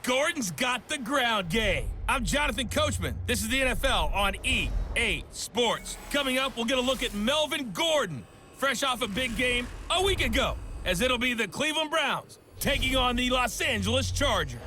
Gordon's got the ground game. I'm Jonathan Coachman. This is the NFL on EA Sports. Coming up, we'll get a look at Melvin Gordon, fresh off a big game a week ago, as it'll be the Cleveland Browns taking on the Los Angeles Chargers.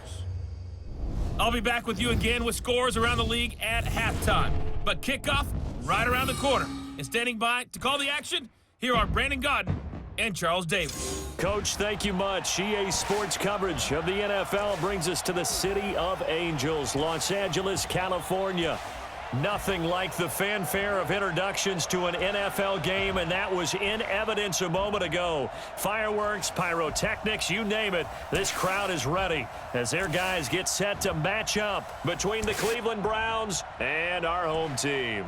I'll be back with you again with scores around the league at halftime. But kickoff right around the corner. And standing by to call the action, here are Brandon Gordon and Charles Davis. Coach, thank you much. EA Sports coverage of the NFL brings us to the City of Angels, Los Angeles, California. Nothing like the fanfare of introductions to an NFL game, and that was in evidence a moment ago. Fireworks, pyrotechnics, you name it. This crowd is ready as their guys get set to match up between the Cleveland Browns and our home team.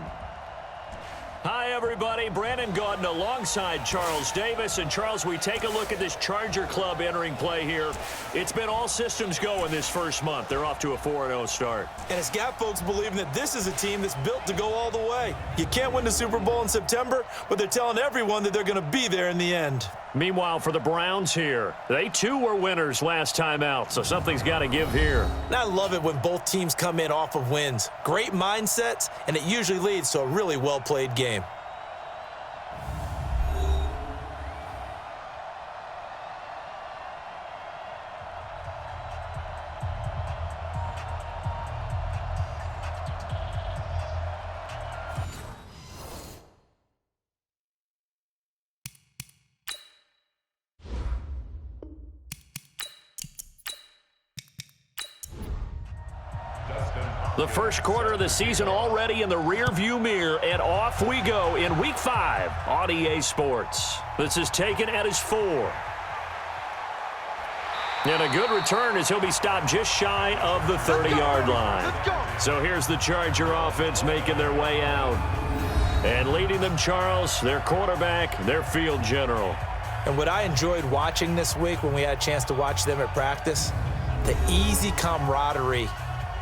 Hi, everybody. Brandon Gordon alongside Charles Davis. And, Charles, we take a look at this Charger club entering play here. It's been all systems go in this first month. They're off to a 4-0 start. And it's got folks believing that this is a team that's built to go all the way. You can't win the Super Bowl in September, but they're telling everyone that they're going to be there in the end. Meanwhile, for the Browns here, they too were winners last time out, so something's got to give here. And I love it when both teams come in off of wins. Great mindsets, and it usually leads to a really well-played game. The first quarter of the season already in the rearview mirror, and off we go in Week 5 on EA Sports. This is taken at his 4. And a good return as he'll be stopped just shy of the 30-yard line. So here's the Charger offense making their way out. And leading them, Charles, their quarterback, their field general. And what I enjoyed watching this week when we had a chance to watch them at practice, the easy camaraderie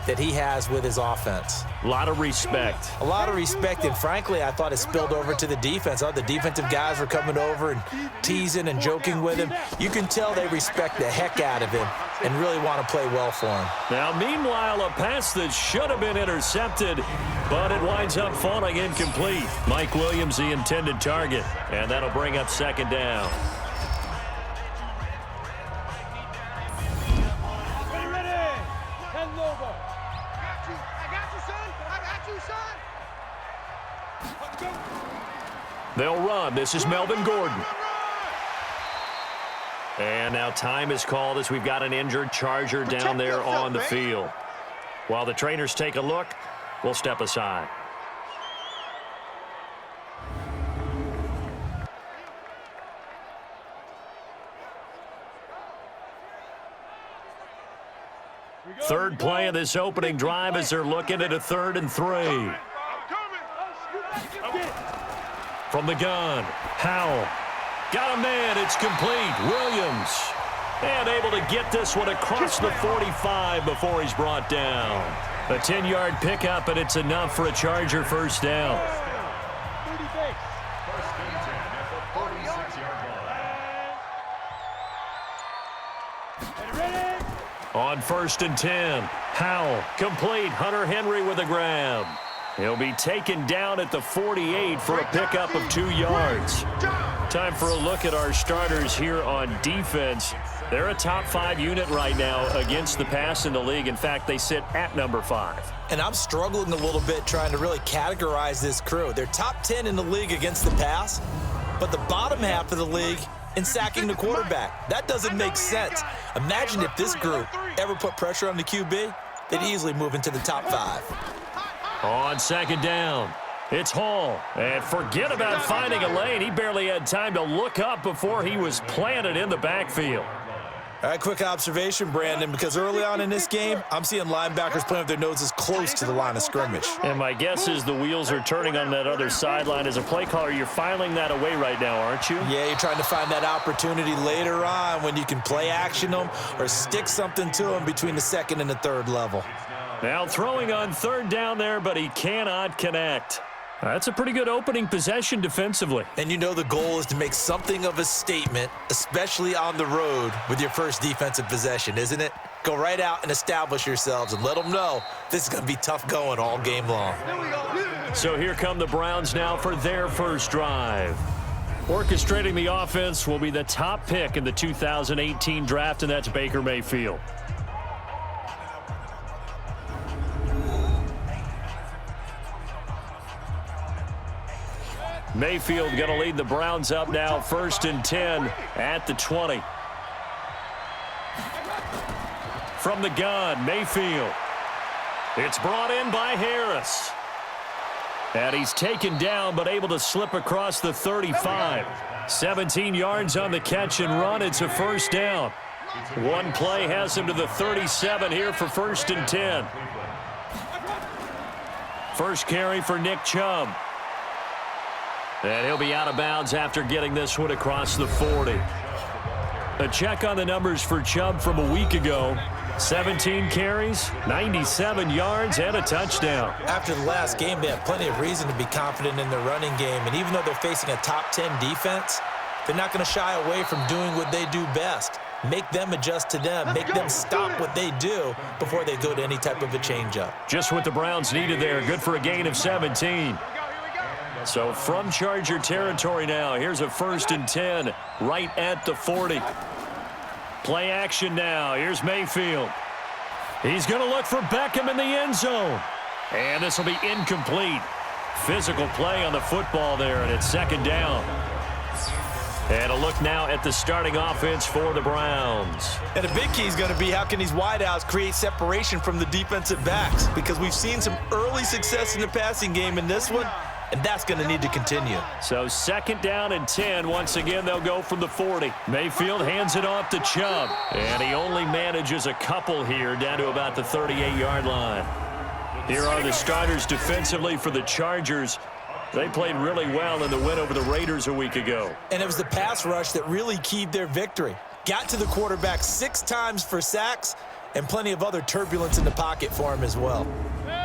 that he has with his offense. A lot of respect. A lot of respect, and frankly, I thought it spilled over to the defense. The defensive guys were coming over and teasing and joking with him. You can tell they respect the heck out of him and really want to play well for him. Now, meanwhile, a pass that should have been intercepted, but it winds up falling incomplete. Mike Williams, the intended target, and that'll bring up second down. They'll run. This is Melvin Gordon. And now time is called as we've got an injured Charger down there on the field. While the trainers take a look, we'll step aside. Third play of this opening drive as they're looking at a 3rd and 3. From the gun, Howell. Got a man, it's complete. Williams. And able to get this one across the 45 before he's brought down. A 10-yard pickup, and it's enough for a Charger first down. On 1st and 10, Howell, complete. Hunter Henry with a grab. He'll be taken down at the 48 for a pickup of 2 yards. Time for a look at our starters here on defense. They're a top 5 unit right now against the pass in the league. In fact, they sit at number 5. And I'm struggling a little bit trying to really categorize this crew. They're top 10 in the league against the pass, but the bottom half of the league in sacking the quarterback. That doesn't make sense. Imagine if this group ever put pressure on the QB, they'd easily move into the top 5. On second down, it's Hall. And forget about finding a lane. He barely had time to look up before he was planted in the backfield. All right, quick observation, Brandon, because early on in this game, I'm seeing linebackers playing with their noses close to the line of scrimmage. And my guess is the wheels are turning on that other sideline. As a play caller, you're filing that away right now, aren't you? Yeah, you're trying to find that opportunity later on when you can play action them or stick something to them between the 2nd and the 3rd level. Now throwing on 3rd down there, but he cannot connect. That's a pretty good opening possession defensively. And you know the goal is to make something of a statement, especially on the road with your first defensive possession, isn't it? Go right out and establish yourselves and let them know this is going to be tough going all game long. So here come the Browns now for their first drive. Orchestrating the offense will be the top pick in the 2018 draft, and that's Baker Mayfield. Mayfield going to lead the Browns up now, 1st and 10 at the 20. From the gun, Mayfield. It's brought in by Harris. And he's taken down but able to slip across the 35. 17 yards on the catch and run. It's a first down. One play has him to the 37 here for 1st and 10. First carry for Nick Chubb. And he'll be out of bounds after getting this one across the 40. A check on the numbers for Chubb from a week ago. 17 carries, 97 yards, and a touchdown. After the last game, they have plenty of reason to be confident in their running game. And even though they're facing a top 10 defense, they're not going to shy away from doing what they do best. Make them adjust to them. Make them stop what they do before they go to any type of a changeup. Just what the Browns needed there. Good for a gain of 17. So from Charger territory now, here's a 1st and 10 right at the 40. Play action now. Here's Mayfield. He's going to look for Beckham in the end zone. And this will be incomplete. Physical play on the football there, and it's 2nd down. And a look now at the starting offense for the Browns. And a big key is going to be how can these wideouts create separation from the defensive backs, because we've seen some early success in the passing game in this one, and that's going to need to continue. So 2nd down and 10. Once again, they'll go from the 40. Mayfield hands it off to Chubb. And he only manages a couple here down to about the 38-yard line. Here are the starters defensively for the Chargers. They played really well in the win over the Raiders a week ago. And it was the pass rush that really keyed their victory. Got to the quarterback 6 times for sacks and plenty of other turbulence in the pocket for him as well.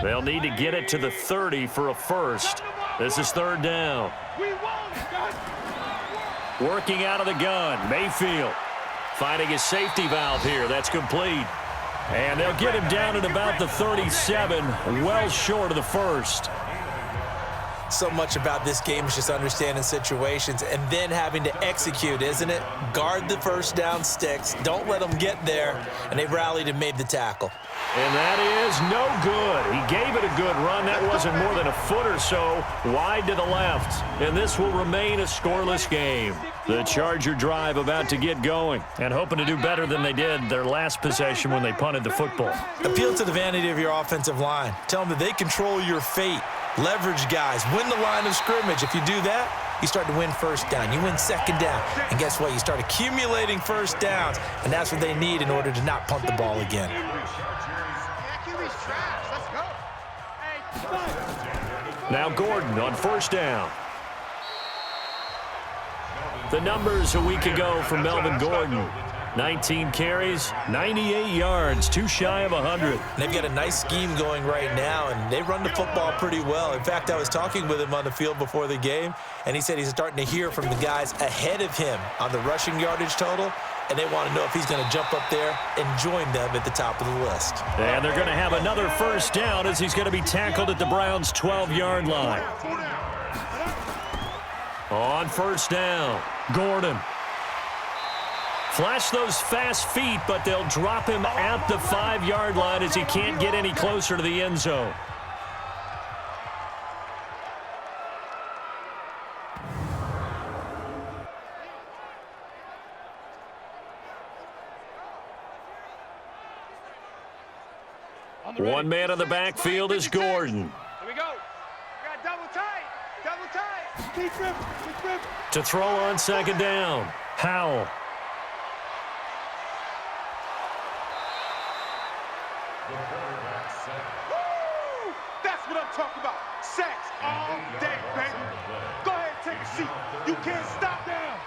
They'll need to get it to the 30 for a first. This is 3rd down. Working out of the gun, Mayfield finding his safety valve here. That's complete. And they'll get him down at about the 37, well short of the first. So much about this game is just understanding situations and then having to execute, isn't it? Guard the first down sticks. Don't let them get there. And they rallied and made the tackle. And that is no good. He gave it a good run. That wasn't more than a foot or so wide to the left. And this will remain a scoreless game. The Charger drive about to get going and hoping to do better than they did their last possession when they punted the football. Appeal to the vanity of your offensive line. Tell them that they control your fate. Leverage guys. Win the line of scrimmage. If you do that, you start to win 1st down. You win 2nd down. And guess what? You start accumulating 1st downs. And that's what they need in order to not punt the ball again. Now Gordon on 1st down. The numbers a week ago from Melvin Gordon. 19 carries, 98 yards, too shy of 100. They've got a nice scheme going right now, and they run the football pretty well. In fact, I was talking with him on the field before the game, and he said he's starting to hear from the guys ahead of him on the rushing yardage total, and they want to know if he's going to jump up there and join them at the top of the list. And they're going to have another 1st down as he's going to be tackled at the Browns' 12-yard line. On 1st down, Gordon. Flash those fast feet, but they'll drop him at the 5-yard line as he can't get any closer to the end zone. One man in the backfield is Gordon. Here we go. We got double tight. Double tight. Keep grip. To throw on 2nd down, Howell. Woo! That's what I'm talking about. Sacks all day, baby. Go ahead and take a seat. You can't stop down.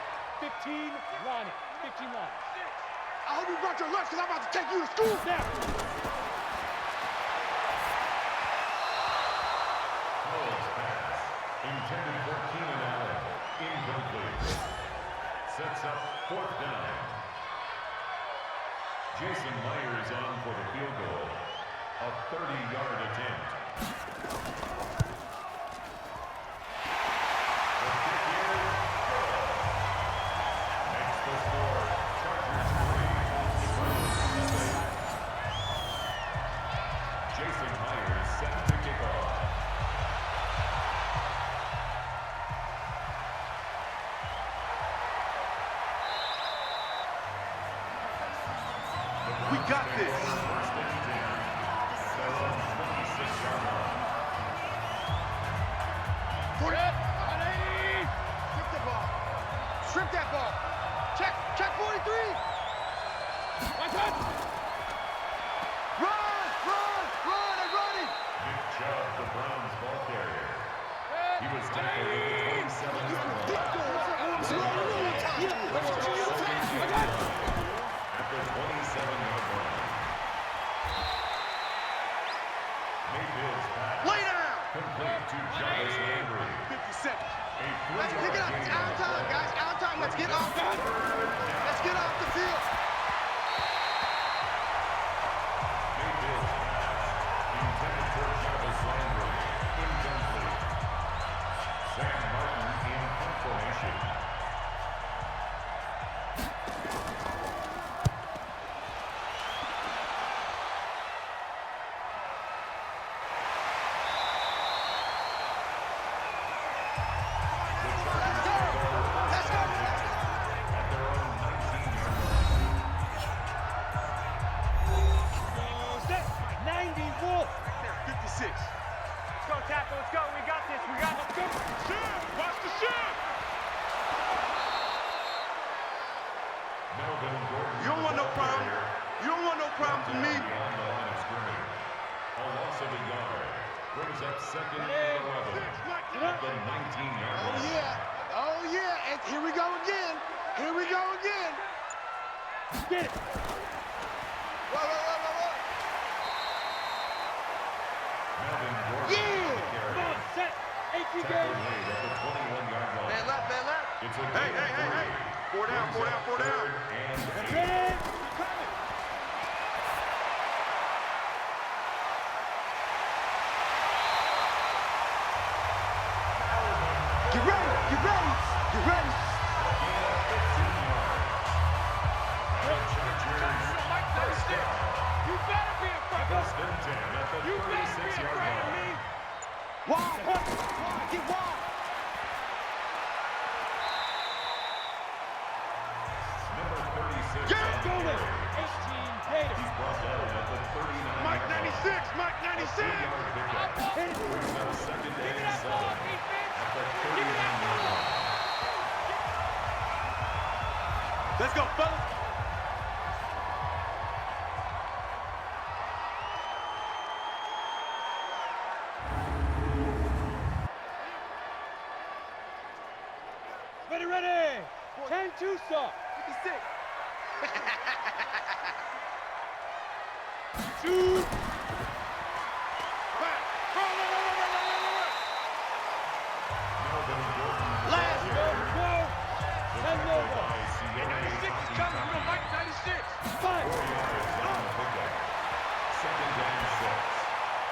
15 line. 15 line. I hope you brought your lunch because I'm about to take you to school now. intended for Keenan Allen. Incomplete. Sets up 4th down. Jason Myers on for the field goal. A 30-yard attempt. The kick is good. Makes the score. Chargers 3. Jason Myers set to kick off. We got this. First and 10. Their own 26-yard line. 40. 180. Strip the ball. Strip that ball. Check 43. One touch. Run, and running. Nick Chubb, the Browns ball carrier. He was tackled at the 27-yard line. At the 27-yard line. Mayfield's pass. Lay down. Complete to Jarvis Landry. 50 seconds. A Let's pick it up. It's out time, guys. Out time. Let's get off. Let's get off the field. Mayfield's pass. Intended for Jarvis Landry. Incomplete. Sam Martin in punt formation. Melvin Gordon. You don't want no problem. You don't want no problem from me. On the line of scrimmage. A loss of a yard. Brings up 2nd and 11. At the 19-yard line. Oh yeah. And here we go again. Get it. Whoa. Melvin Gordon. Yeah. Come on, set. Tackle made at the 21-yard line. Man left. It's a Hey. 4 down. And 8. Get ready. You better be afraid. First and 10 at the 36-yard line. Wide. Get wide. Number 36. Get it on the going. carry. He's brought down at the 39. Mike 96. Yard pickup. Brings up 2nd and 7 at the 39-yard line. Let's go, fellas. Ready. 10-2 stop. 56. Shoot. Melvin Gordon. Last go. Send over. 96 is coming. You know Mike 96. 4 yards on the pickup. 2nd and 6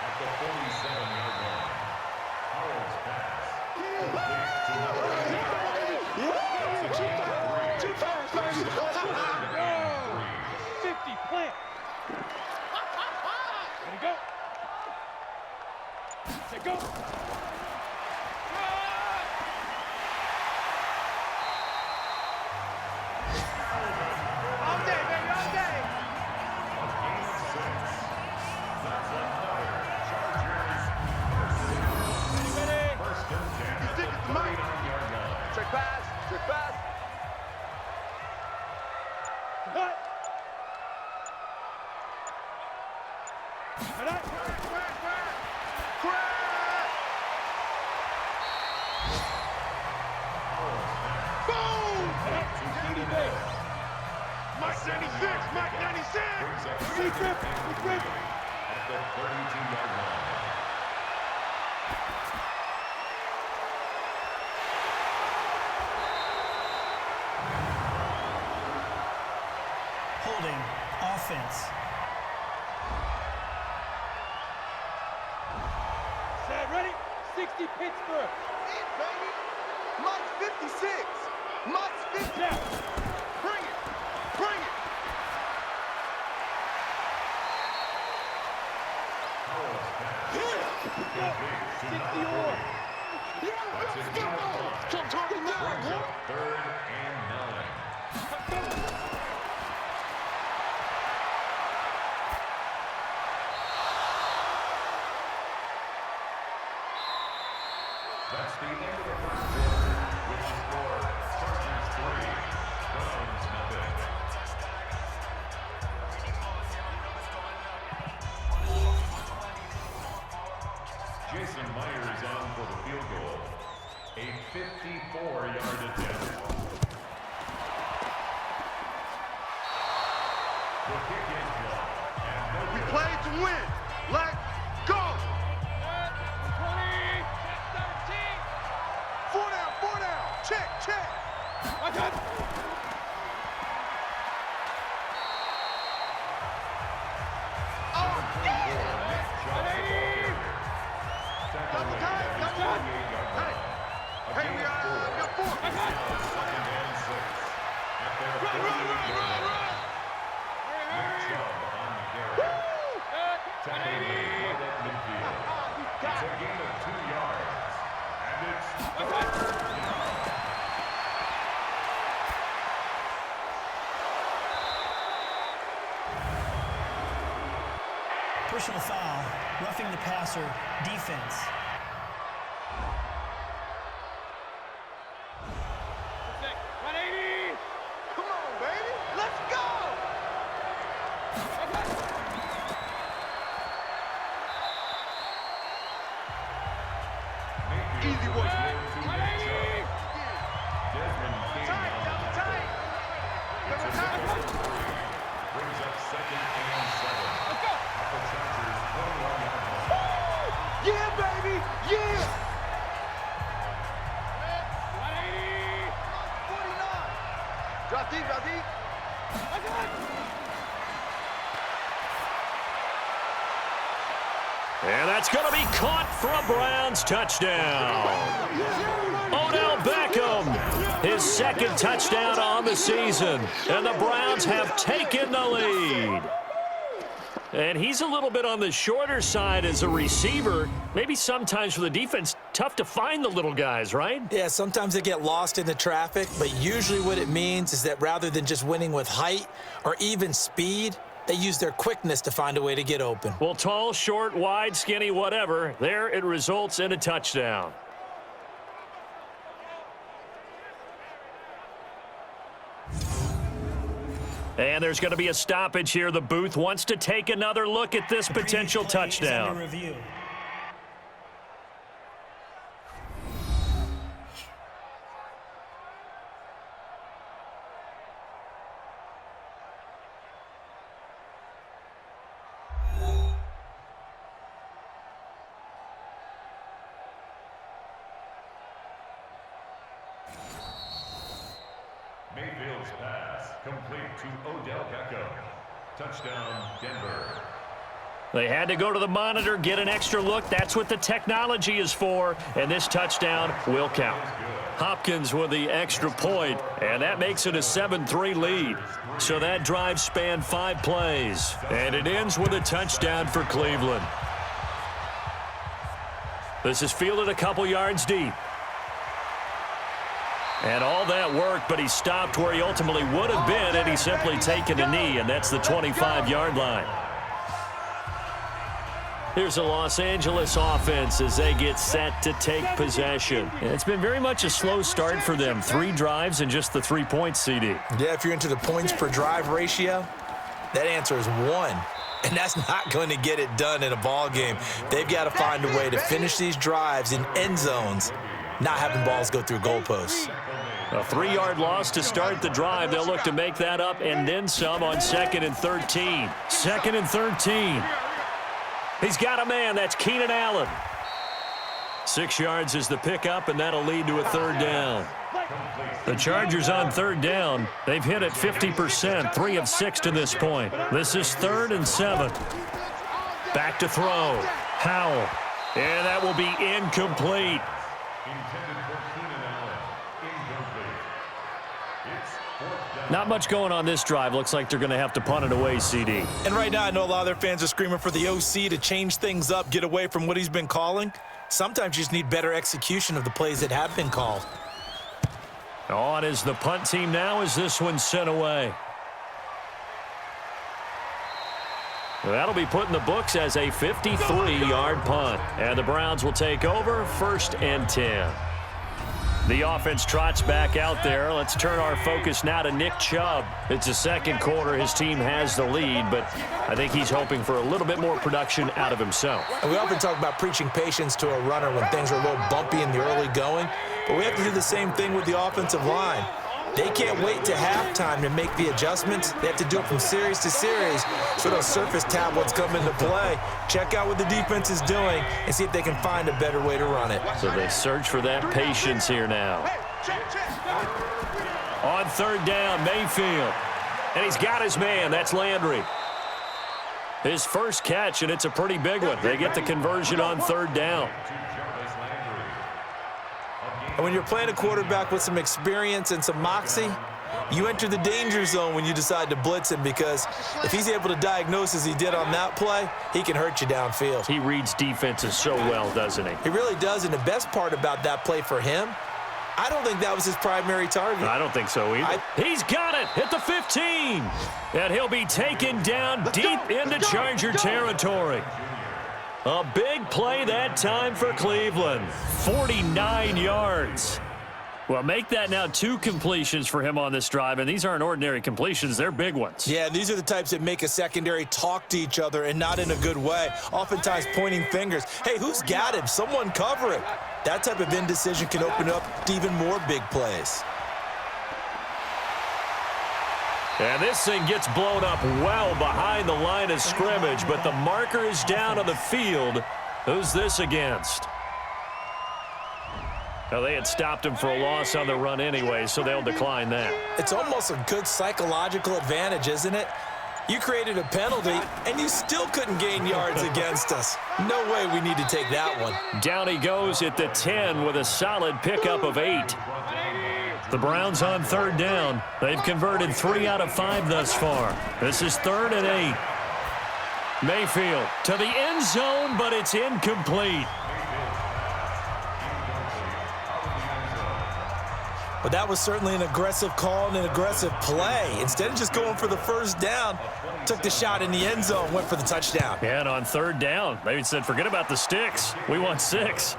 at the 47-yard line. Howard's pass. Complete to number 8. That's a gain of 3. 50 plant. Ready, go. Say go. All day, baby, all day. A gain of 6. That's another Chargers Ready. first and 10 at the stick it to Mike. 39-yard line. Check pass. Cut. Boom! Mike 96! Mike 96! Brings up We 2nd grip! and We 3 grip! at the 32-yard line. defense. Set, ready? 60 Pittsburgh. Eat, baby. Mike's 56. Mike's 50. Now, Bring it. Bring it. go. 60 or. That's a gain of 5. Stop talking now. Brings up 3rd and 9. That's the end of the first quarter, which scored Chargers 3, Browns nothing. Jason Myers on for the field goal. A 54-yard attempt. The kick is blocked. And We no play to win. Let's go. 20. 13. 4 down, 4 down. Check, check. Oh, yeah. Double time, double time. Hey, we got 4. Second and 6. At their 48-yard line. Nick Chubb on the carry. Tackled right at midfield. It's a gain of 2 yards. And it's 3rd down. Personal foul, roughing the passer, defense. Come on, baby. Let's go. Mayfield Easy was work. there to Nick Chubb. Desmond King Tight, on the double tackle. tight. It's a Double gain tight. of 3. Brings up 2nd and 7. At the Chargers' 21-yard line. Yeah, baby. Yeah. 49. Drop deep, drop deep. And that's going to be caught for a Browns touchdown. Odell Beckham, his 2nd touchdown on the season. And the Browns have taken the lead. And he's a little bit on the shorter side as a receiver. Maybe sometimes for the defense, tough to find the little guys, right? Yeah, sometimes they get lost in the traffic, but usually what it means is that rather than just winning with height or even speed, they use their quickness to find a way to get open. Well, tall, short, wide, skinny, whatever, there it results in a touchdown. And there's going to be a stoppage here. The booth wants to take another look at this potential touchdown. Under review. Mayfield's pass complete to Odell Beckham. Touchdown, Denver. They had to go to the monitor, get an extra look. That's what the technology is for, and this touchdown will count. Hopkins with the extra point, and that makes it a 7-3 lead. So that drive spanned 5 plays, and it ends with a touchdown for Cleveland. This is fielded a couple yards deep. And all that work, but he stopped where he ultimately would have been had he simply taken a knee, and that's the 25-yard line. Here's a Los Angeles offense as they get set to take possession. And it's been very much a slow start for them. 3 drives and just the 3 points, CD. Yeah, if you're into the points per drive ratio, that answer is 1. And that's not going to get it done in a ball game. They've got to find a way to finish these drives in end zones, not having balls go through goalposts. A 3-yard loss to start the drive. They'll look to make that up and then some on 2nd and 13. 2nd and 13. He's got a man. That's Keenan Allen. 6 yards is the pickup, and that'll lead to a 3rd down. The Chargers on third down. They've hit it 50%, 3 of 6 to this point. This is 3rd and 7. Back to throw. Howell. And that will be incomplete. Not much going on this drive. Looks like they're going to have to punt it away, CD. And right now, I know a lot of their fans are screaming for the OC to change things up, get away from what he's been calling. Sometimes you just need better execution of the plays that have been called. On is the punt team now as this one's sent away. That'll be put in the books as a 53-yard punt. And the Browns will take over 1st and 10. The offense trots back out there. Let's turn our focus now to Nick Chubb. It's the second quarter. His team has the lead, but I think he's hoping for a little bit more production out of himself. And we often talk about preaching patience to a runner when things are a little bumpy in the early going, but we have to do the same thing with the offensive line. They can't wait to halftime to make the adjustments. They have to do it from series to series so those surface tablets come into play. Check out what the defense is doing and see if they can find a better way to run it. So they search for that patience here now. On third down, Mayfield. And he's got his man. That's Landry. His first catch, and it's a pretty big one. They get the conversion on third down. And when you're playing a quarterback with some experience and some moxie, you enter the danger zone when you decide to blitz him, because if he's able to diagnose as he did on that play, he can hurt you downfield. He reads defenses so well, doesn't he? He really does, and the best part about that play for him, I don't think that was his primary target. I don't think so either. He's got it at the 15. And he'll be taken down deep into Charger territory. A big play that time for Cleveland. 49 yards. Well, make that now 2 completions for him on this drive, and these aren't ordinary completions. They're big ones. Yeah, these are the types that make a secondary talk to each other, and not in a good way. Oftentimes pointing fingers. Hey, who's got him? Someone cover it. That type of indecision can open up to even more big plays. And this thing gets blown up well behind the line of scrimmage, but the marker is down on the field. Who's this against? Well, they had stopped him for a loss on the run anyway, so they'll decline that. It's almost a good psychological advantage, isn't it? You created a penalty, and you still couldn't gain yards against us. No way we need to take that one. Down he goes at the 10 with a solid pickup of 8. The Browns on third down. They've converted 3 out of 5 thus far. This is 3rd and 8. Mayfield to the end zone, but it's incomplete. But that was certainly an aggressive call and an aggressive play. Instead of just going for the first down, took the shot in the end zone, went for the touchdown. And on third down, they said, forget about the sticks. We want 6.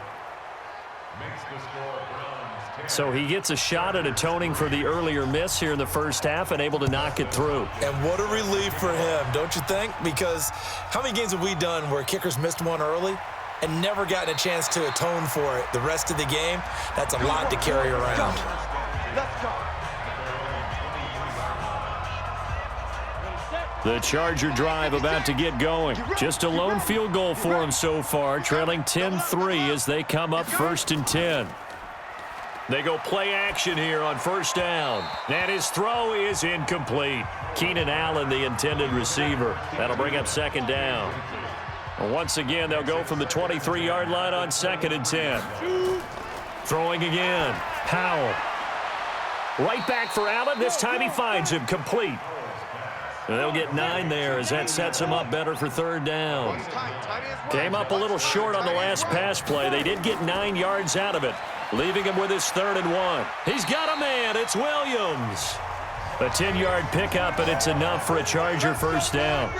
So he gets a shot at atoning for the earlier miss here in the first half and able to knock it through. And what a relief for him, don't you think? Because how many games have we done where kickers missed one early and never gotten a chance to atone for it the rest of the game? That's a lot to carry around. Let's go. The Charger drive about to get going. Just a lone field goal for them so far, trailing 10-3 as they come up 1st and 10. They go play action here on first down. And his throw is incomplete. Keenan Allen, the intended receiver. That'll bring up 2nd down. And once again, they'll go from the 23-yard line on 2nd and 10. Throwing again. Powell. Right back for Allen. This time he finds him complete. And they'll get 9 there as that sets him up better for 3rd down. Came up a little short on the last pass play. They did get 9 yards out of it, leaving him with his 3rd and 1. He's got a man. It's Williams. A 10-yard pickup, and it's enough for a Charger first down.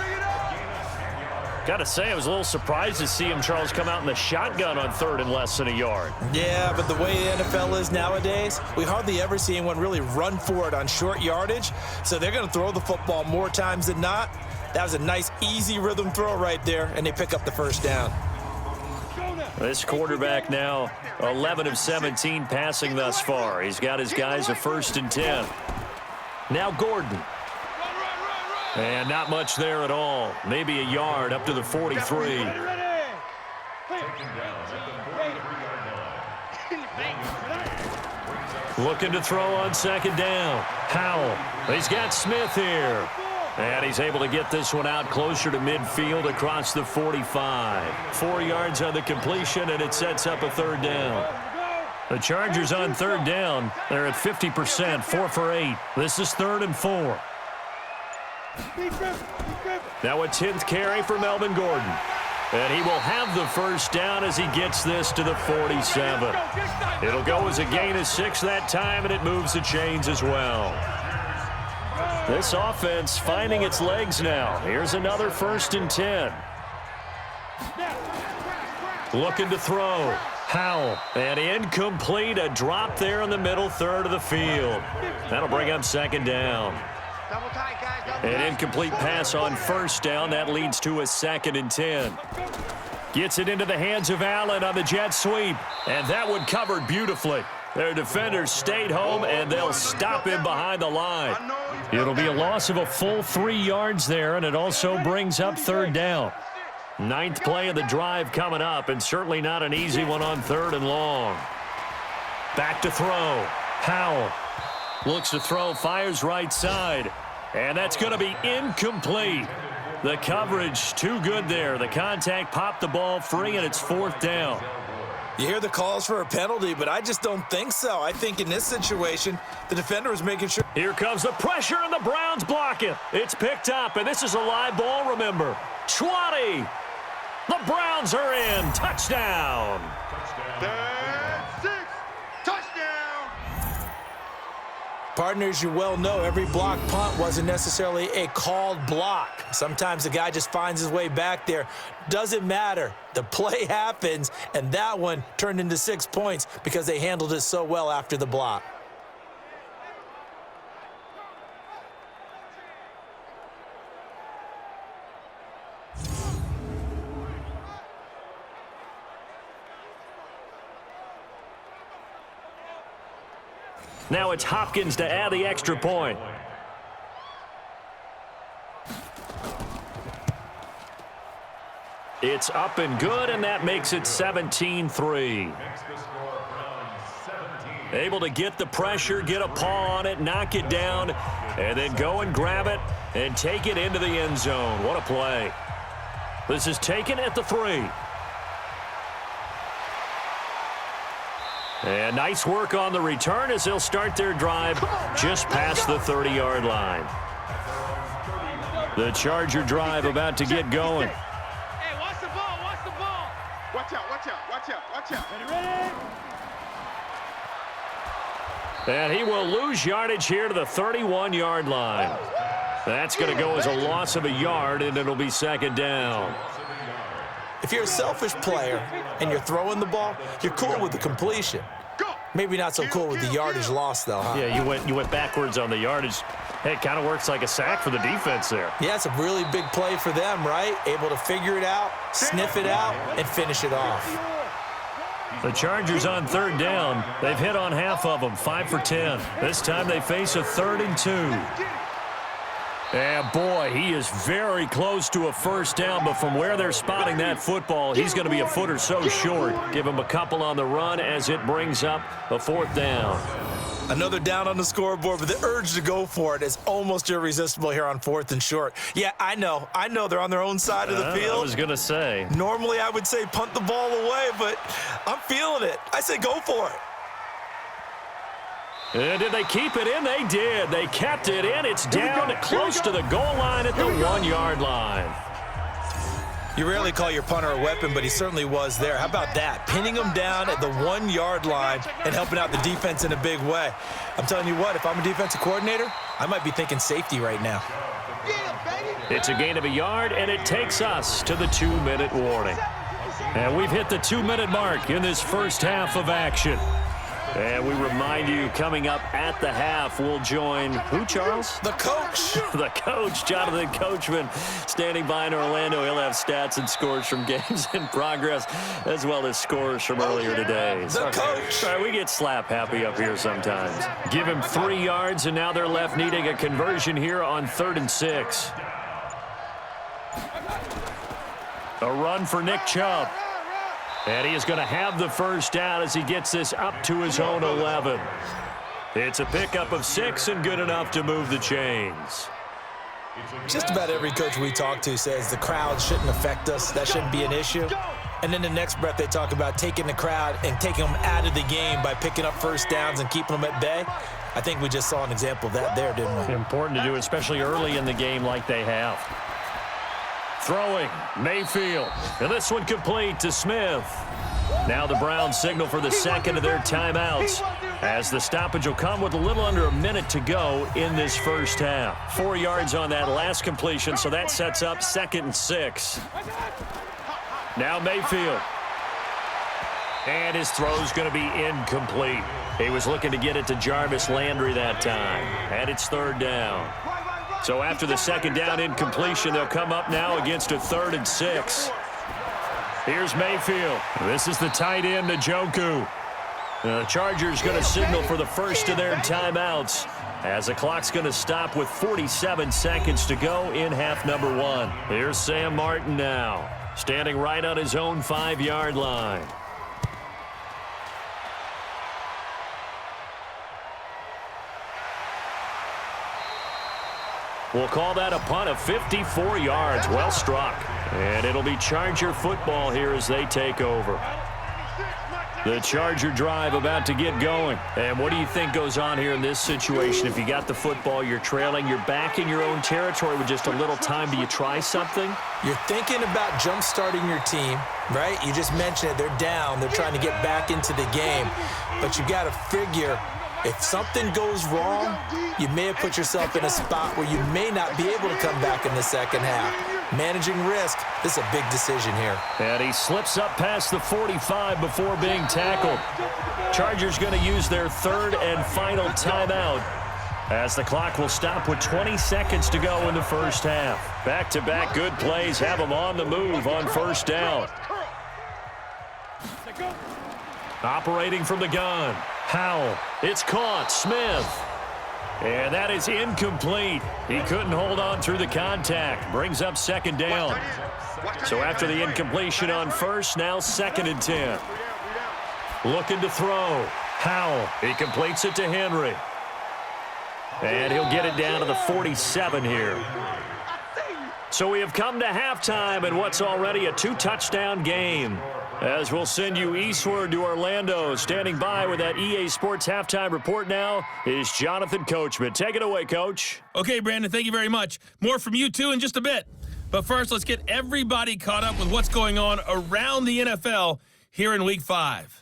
Got to say, I was a little surprised to see him, Charles, come out in the shotgun on 3rd and less than a yard. Yeah, but the way the NFL is nowadays, we hardly ever see anyone really run for it on short yardage. So they're going to throw the football more times than not. That was a nice, easy rhythm throw right there, and they pick up the first down. This quarterback now 11 of 17 passing thus far. He's got his guys a 1st and 10. Now Gordon. And not much there at all. Maybe a yard up to the 43. Looking to throw on second down. Howell. He's got Smith here. And he's able to get this one out closer to midfield across the 45. 4 yards on the completion, and it sets up a third down. The Chargers on third down. They're at 50%, 4 for 8. This is 3rd and 4. Now a 10th carry for Melvin Gordon. And he will have the first down as he gets this to the 47. It'll go as a gain of 6 that time, and it moves the chains as well. This offense finding its legs now. Here's another 1st and 10. Looking to throw. Howell. And incomplete. A drop there in the middle third of the field. That'll bring up second down. An incomplete pass on first down. That leads to a 2nd and 10. Gets it into the hands of Allen on the jet sweep. And that one covered beautifully. Their defenders stayed home, and they'll stop him behind the line. It'll be a loss of a full 3 yards there, and it also brings up third down. 9th play of the drive coming up, and certainly not an easy one on 3rd and long. Back to throw. Howell looks to throw, fires right side, and that's going to be incomplete. The coverage too good there. The contact popped the ball free, and it's 4th down. You hear the calls for a penalty, but I just don't think so. I think in this situation, the defender was making sure. Here comes the pressure, and the Browns block it. It's picked up, and this is a live ball, remember. 20. The Browns are in. Touchdown. That's 6. Touchdown. Partners, you well know every block punt wasn't necessarily a called block. Sometimes the guy just finds his way back there. Doesn't matter. The play happens, and that one turned into 6 points because they handled it so well after the block. Now it's Hopkins to add the extra point. It's up and good, and that makes it 17-3. Able to get the pressure, get a paw on it, knock it down, and then go and grab it and take it into the end zone. What a play. This is taken at the 3. And nice work on the return as they'll start their drive just past the 30-yard line. The Charger drive about to get going. Hey, watch the ball, watch the ball. Watch out, watch out, watch out, watch out. Ready? And he will lose yardage here to the 31-yard line. That's going to go as a loss of a yard, and it'll be 2nd down. If you're a selfish player and you're throwing the ball, you're cool with the completion. Maybe not so cool with the yardage loss, though, huh? Yeah, you went backwards on the yardage. Hey, it kind of works like a sack for the defense there. Yeah, it's a really big play for them, right? Able to figure it out, sniff it out, and finish it off. The Chargers on 3rd down. They've hit on half of them, 5 for 10. This time they face a 3rd and 2. And boy, he is very close to a first down, but from where they're spotting that football, he's going to be a foot or so short. Give him a couple on the run as it brings up a 4th down. Another down on the scoreboard, but the urge to go for it is almost irresistible here on 4th and short. Yeah, I know they're on their own side of the field. I was going to say. Normally I would say punt the ball away, but I'm feeling it. I say go for it. And did they keep it in? They did. They kept it in. It's down close to the goal line at the 1-yard line. You rarely call your punter a weapon, but he certainly was there. How about that? Pinning him down at the 1-yard line and helping out the defense in a big way. I'm telling you what, if I'm a defensive coordinator, I might be thinking safety right now. It's a gain of a yard, and it takes us to the 2-minute warning. And we've hit the 2-minute mark in this first half of action. And we remind you, coming up at the half, we'll join who, Charles? The coach. The coach, Jonathan Coachman, standing by in Orlando. He'll have stats and scores from games in progress, as well as scores from earlier today. The coach. All right, we get slap happy up here sometimes. Give him 3 yards, and now they're left needing a conversion here on 3rd and 6. A run for Nick Chubb. And he is going to have the first down as he gets this up to his own 11. It's a pickup of 6 and good enough to move the chains. Just about every coach we talk to says the crowd shouldn't affect us. That shouldn't be an issue. And then the next breath they talk about taking the crowd and taking them out of the game by picking up first downs and keeping them at bay. I think we just saw an example of that there, didn't we? Important to do, especially early in the game like they have. Throwing, Mayfield. And this one complete to Smith. Now the Browns signal for the second of their timeouts, as the stoppage will come with a little under a minute to go in this first half. 4 yards on that last completion, so that sets up 2nd and 6. Now Mayfield. And his throw's going to be incomplete. He was looking to get it to Jarvis Landry that time. And it's 3rd down. So after the 2nd down incompletion, they'll come up now against a 3rd and 6. Here's Mayfield. This is the tight end, Njoku. The Chargers going to signal for the first of their timeouts, as the clock's going to stop with 47 seconds to go in half number 1. Here's Sam Martin now, standing right on his own 5-yard line. We'll call that a punt of 54 yards. Well struck. And it'll be Charger football here as they take over. The Charger drive about to get going. And what do you think goes on here in this situation? If you got the football, you're trailing, you're back in your own territory with just a little time. Do you try something? You're thinking about jump-starting your team, right? You just mentioned it. They're down. They're trying to get back into the game. But you got to figure, if something goes wrong, you may have put yourself in a spot where you may not be able to come back in the second half. Managing risk, this is a big decision here. And he slips up past the 45 before being tackled. Chargers going to use their 3rd and final timeout, as the clock will stop with 20 seconds to go in the first half. Back-to-back good plays have them on the move on 1st down. Operating from the gun. Howell. It's caught. Smith. And that is incomplete. He couldn't hold on through the contact. Brings up 2nd down. So after the incompletion on 1st, now 2nd and 10. Looking to throw. Howell. He completes it to Henry. And he'll get it down to the 47 here. So we have come to halftime in what's already a 2-touchdown game, as we'll send you eastward to Orlando. Standing by with that EA Sports halftime report now is Jonathan Coachman. Take it away, Coach. Okay, Brandon, thank you very much. More from you, too, in just a bit. But first, let's get everybody caught up with what's going on around the NFL here in Week 5.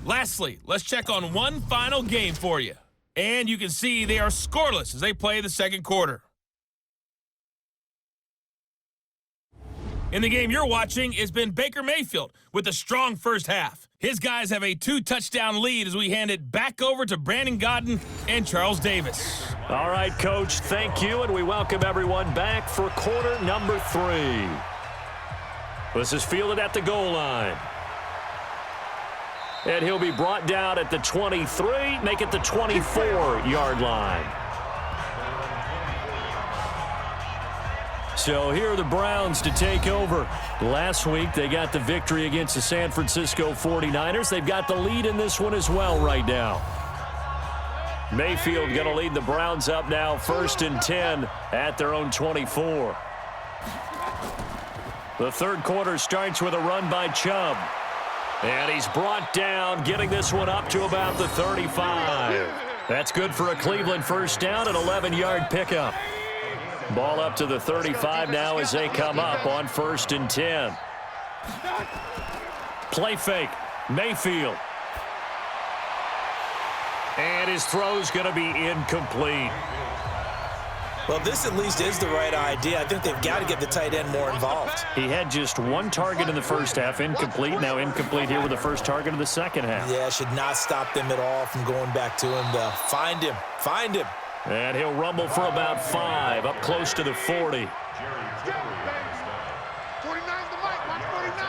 Lastly, let's check on one final game for you. And you can see they are scoreless as they play the 2nd quarter. In the game you're watching, it's been Baker Mayfield with a strong first half. His guys have a 2-touchdown lead as we hand it back over to Melvin Gordon and Charles Davis. All right, Coach, thank you, and we welcome everyone back for quarter number 3. This is fielded at the goal line. And he'll be brought down at the 23, make it the 24-yard line. So here are the Browns to take over. Last week, they got the victory against the San Francisco 49ers. They've got the lead in this one as well right now. Mayfield going to lead the Browns up now, 1st and 10 at their own 24. The 3rd quarter starts with a run by Chubb. And he's brought down, getting this one up to about the 35. That's good for a Cleveland first down, an 11-yard pickup. Ball up to the 35 now as they come up on 1st and 10. Play fake, Mayfield. And his throw's going to be incomplete. Well, this at least is the right idea. I think they've got to get the tight end more involved. He had just 1 target in the first half, incomplete. Now incomplete here with the first target of the second half. Yeah, should not stop them at all from going back to him, though. Find him. Find him. And he'll rumble for about 5, up close to the 40. 49's the mic. Watch 49.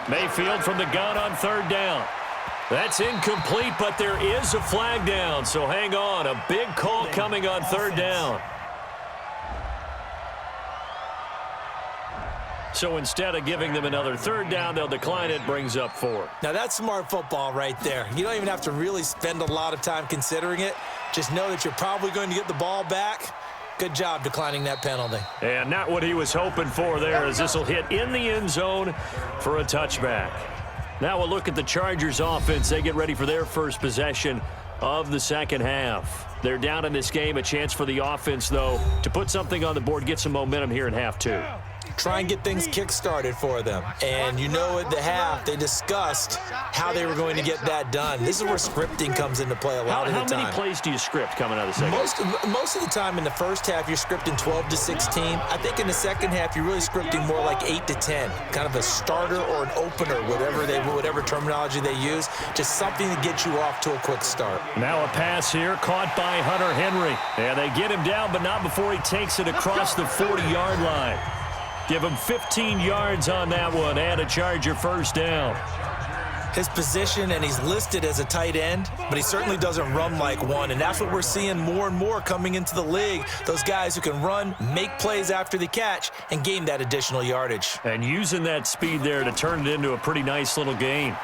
Mayfield from the gun on third down. That's incomplete, but there is a flag down, so hang on. A big call coming on third down. So instead of giving them another third down, they'll decline it, brings up 4. Now that's smart football right there. You don't even have to really spend a lot of time considering it. Just know that you're probably going to get the ball back. Good job declining that penalty. And not what he was hoping for there, as this will hit in the end zone for a touchback. Now we'll look at the Chargers offense. They get ready for their first possession of the second half. They're down in this game. A chance for the offense, though, to put something on the board, get some momentum here in half 2. Try and get things kick-started for them. And you know at the half, they discussed how they were going to get that done. This is where scripting comes into play a lot of the time. How many plays do you script coming out of the second half? Most of the time in the first half, you're scripting 12 to 16. I think in the second half, you're really scripting more like 8 to 10. Kind of a starter or an opener, whatever terminology they use. Just something to get you off to a quick start. Now a pass here, caught by Hunter Henry. And they get him down, but not before he takes it across the 40-yard line. Give him 15 yards on that one and a Charger first down. His position, and he's listed as a tight end, but he certainly doesn't run like one, and that's what we're seeing more and more coming into the league. Those guys who can run, make plays after the catch, and gain that additional yardage. And using that speed there to turn it into a pretty nice little gain.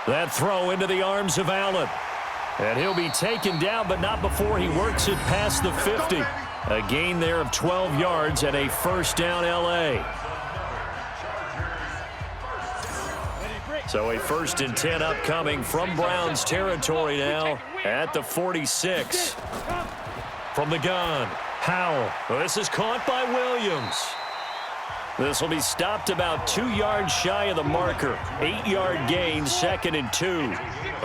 That throw into the arms of Allen. And he'll be taken down, but not before he works it past the 50. A gain there of 12 yards and a first down L.A. So a 1st and 10 upcoming from Browns territory now at the 46. From the gun, Howell. This is caught by Williams. This will be stopped about 2 yards shy of the marker. 8-yard gain, 2nd and 2.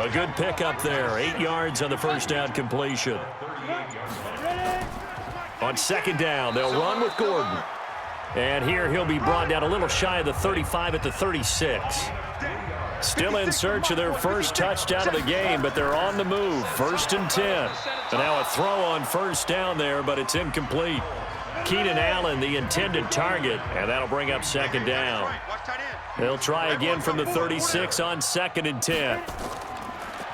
A good pickup there. 8 yards on the first down completion. On 2nd down, they'll run with Gordon. And here he'll be brought down a little shy of the 35 at the 36. Still in search of their first touchdown of the game, but they're on the move. 1st and 10. And now a throw on first down there, but it's incomplete. Keenan Allen, the intended target, and that'll bring up 2nd down. They'll try again from the 36 on 2nd and 10.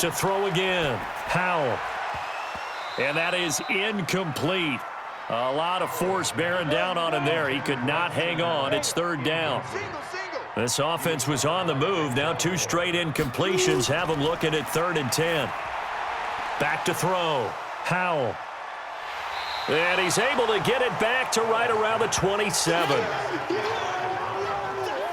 To throw again, Howell. And that is incomplete. A lot of force bearing down on him there. He could not hang on. It's 3rd down. This offense was on the move. Now 2 straight incompletions have them looking at 3rd and 10. Back to throw. Howell. And he's able to get it back to right around the 27.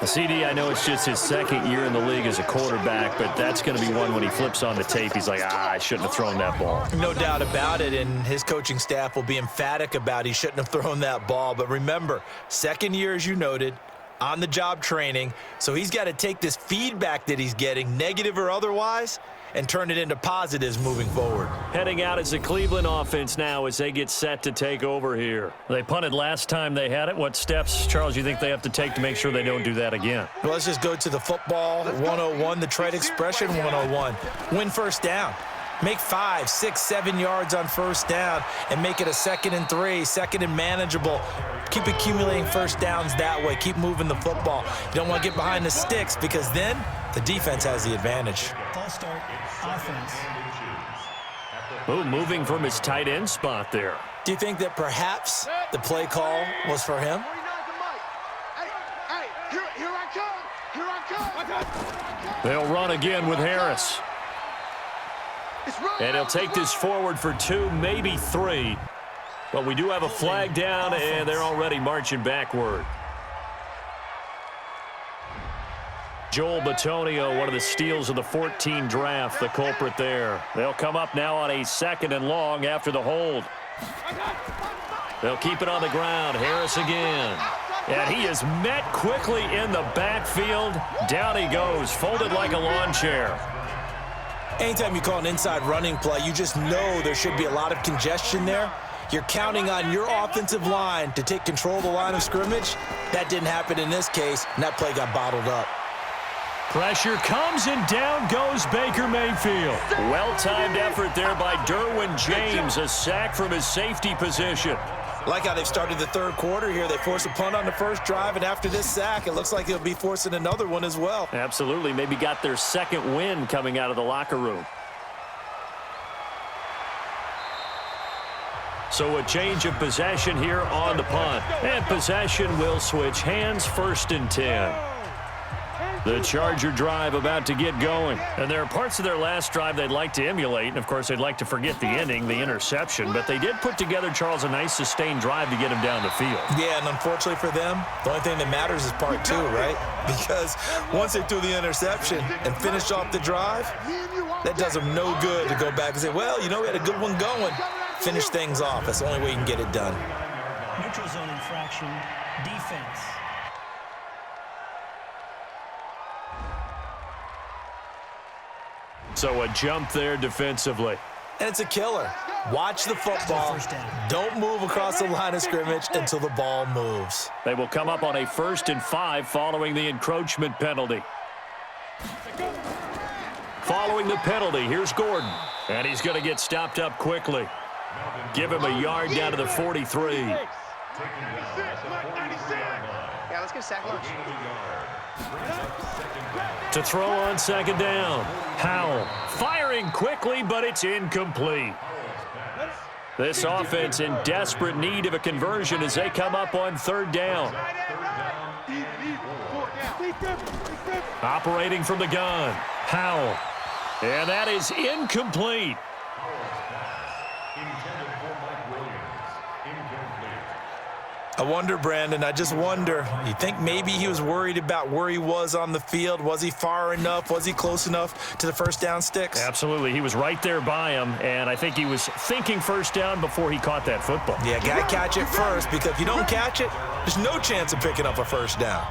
CD, I know it's just his 2nd year in the league as a quarterback, but that's going to be one when he flips on the tape. He's like, I shouldn't have thrown that ball. No doubt about it, and his coaching staff will be emphatic about he shouldn't have thrown that ball. But remember, 2nd year, as you noted, on-the-job training, so he's got to take this feedback that he's getting, negative or otherwise, and turn it into positives moving forward. Heading out as the Cleveland offense now as they get set to take over here. They punted last time they had it. What steps, Charles, you think they have to take to make sure they don't do that again? Well, let's just go to the football 101, the trade expression 101. Win first down. Make 5, 6, 7 yards on first down and make it a 2nd and 3, 2nd and manageable. Keep accumulating first downs that way. Keep moving the football. You don't want to get behind the sticks because then the defense has the advantage. False start, offense. Oh, moving from his tight end spot there. Do you think that perhaps the play call was for him? They'll run again with Harris. And he'll take this forward for 2, maybe 3. But we do have a flag down, and they're already marching backward. Joel Bitonio, one of the steals of the 14 draft, the culprit there. They'll come up now on a 2nd and long after the hold. They'll keep it on the ground. Harris again. And he is met quickly in the backfield. Down he goes, folded like a lawn chair. Anytime you call an inside running play, you just know there should be a lot of congestion there. You're counting on your offensive line to take control of the line of scrimmage. That didn't happen in this case, and that play got bottled up. Pressure comes, and down goes Baker Mayfield. Well-timed effort there by Derwin James, a sack from his safety position. Like how they've started the third quarter here. They forced a punt on the first drive, and after this sack, it looks like they'll be forcing another one as well. Absolutely. Maybe got their second win coming out of the locker room. So a change of possession here on the punt. And possession will switch hands, 1st and 10. The Charger drive about to get going. And there are parts of their last drive they'd like to emulate. And, of course, they'd like to forget the ending, the interception. But they did put together, Charles, a nice sustained drive to get him down the field. Yeah, and unfortunately for them, the only thing that matters is part 2, right? Because once they threw the interception and finished off the drive, that does them no good to go back and say, well, you know, we had a good one going. Finish things off. That's the only way you can get it done. Neutral zone infraction, defense. So a jump there defensively. And it's a killer. Watch the football. Don't move across the line of scrimmage until the ball moves. They will come up on a 1st and 5 following the encroachment penalty. Following the penalty, here's Gordon. And he's going to get stopped up quickly. Give him a yard down to the 43. Yeah, let's get a sack lunch. To throw on 2nd down. Howell firing quickly, but it's incomplete. This offense in desperate need of a conversion as they come up on 3rd down. Operating from the gun. Howell. And that is incomplete. I wonder, Brandon, I just wonder, you think maybe he was worried about where he was on the field? Was he far enough? Was he close enough to the first down sticks? Absolutely. He was right there by him, and I think he was thinking first down before he caught that football. Yeah, got to catch it first, because if you don't catch it, there's no chance of picking up a first down.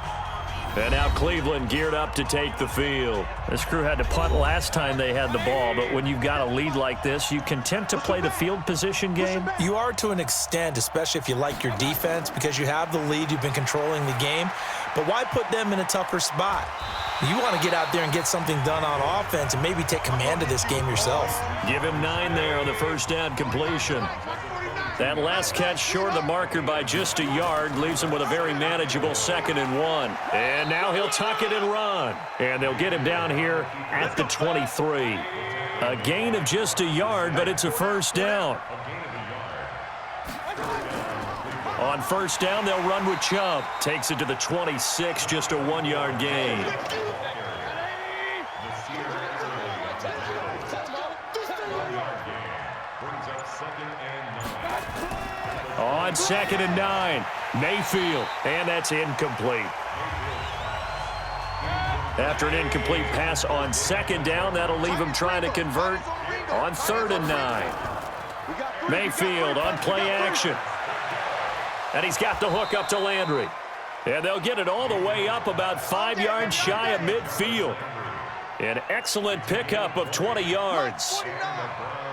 And now Cleveland geared up to take the field. This crew had to punt last time they had the ball, but when you've got a lead like this, you content to play the field position game? You are to an extent, especially if you like your defense, because you have the lead, you've been controlling the game. But why put them in a tougher spot? You want to get out there and get something done on offense and maybe take command of this game yourself. Give him 9 there on the first down completion. That last catch short of the marker by just a yard leaves him with a very manageable 2nd and 1. And now he'll tuck it and run. And they'll get him down here at the 23. A gain of just a yard, but it's a first down. On first down, they'll run with Chubb. Takes it to the 26, just a 1-yard gain. On 2nd and 9, Mayfield, and that's incomplete. After an incomplete pass on 2nd down, that'll leave him trying to convert on 3rd and 9. Mayfield on play action. And he's got the hook up to Landry. And they'll get it all the way up about 5 yards shy of midfield. An excellent pickup of 20 yards.